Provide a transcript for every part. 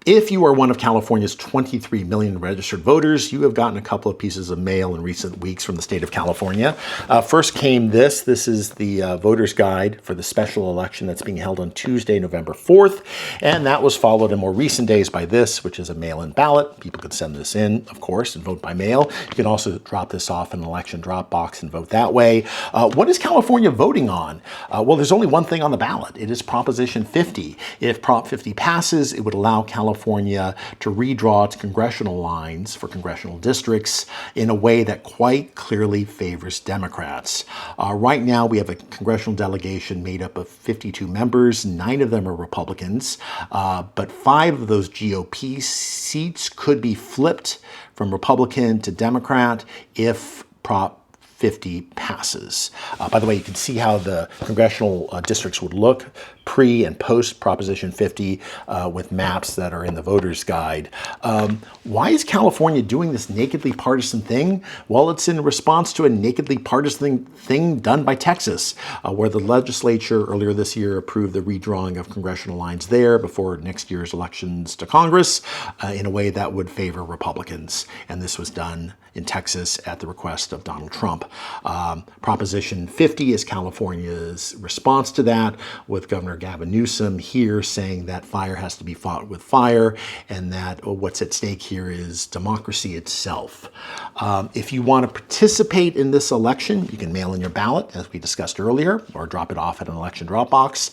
If you are one of California's 23 million registered voters, you have gotten a couple of pieces of mail in recent weeks from the state of California. First came this. This is the voter's guide for the special election that's being held on Tuesday, November 4th. And that was followed in more recent days by this, which is a mail-in ballot. People could send this in, of course, and vote by mail. You can also drop this off in an election drop box and vote that way. What is California voting on? Well, there's only one thing on the ballot. It is Proposition 50. If Prop 50 passes, it would allow California to redraw its congressional lines for congressional districts in a way that quite clearly favors Democrats. Right now, we have a congressional delegation made up of 52 members. 9 of them are Republicans, but 5 of those GOP seats could be flipped from Republican to Democrat if Prop 50 passes. By the way, you can see how the congressional districts would look pre and post Proposition 50 with maps that are in the voter's guide. Why is California doing this nakedly partisan thing? Well, it's in response to a nakedly partisan thing done by Texas, where the legislature earlier this year approved the redrawing of congressional lines there before next year's elections to Congress in a way that would favor Republicans. And this was done in Texas at the request of Donald Trump. Proposition 50 is California's response to that, with Governor Gavin Newsom here saying that fire has to be fought with fire and that what's at stake here is democracy itself. If you want to participate in this election, you can mail in your ballot, as we discussed earlier, or drop it off at an election drop box.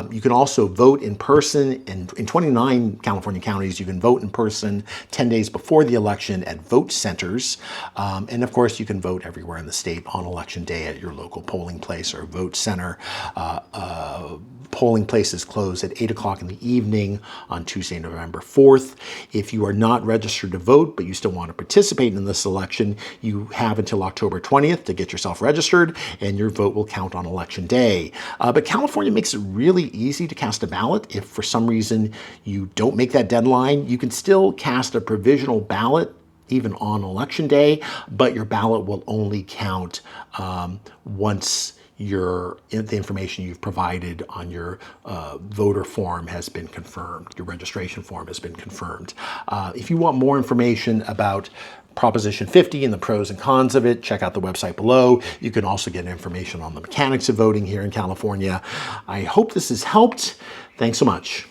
You can also vote in person. In 29 California counties, you can vote in person 10 days before the election at vote centers. And of course, you can vote everywhere in the state on election day at your local polling place or vote center. Polling places close at 8 o'clock in the evening on Tuesday, November 4th. If you are not registered to vote, but you still want to participate in this election, you have until October 20th to get yourself registered, and your vote will count on election day. But California makes it really easy to cast a ballot. If for some reason you don't make that deadline, you can still cast a provisional ballot even on election day, but your ballot will only count once the information you've provided on your voter form has been confirmed, your registration form has been confirmed. If you want more information about Proposition 50 and the pros and cons of it, check out the website below. You can also get information on the mechanics of voting here in California. I hope this has helped. Thanks so much.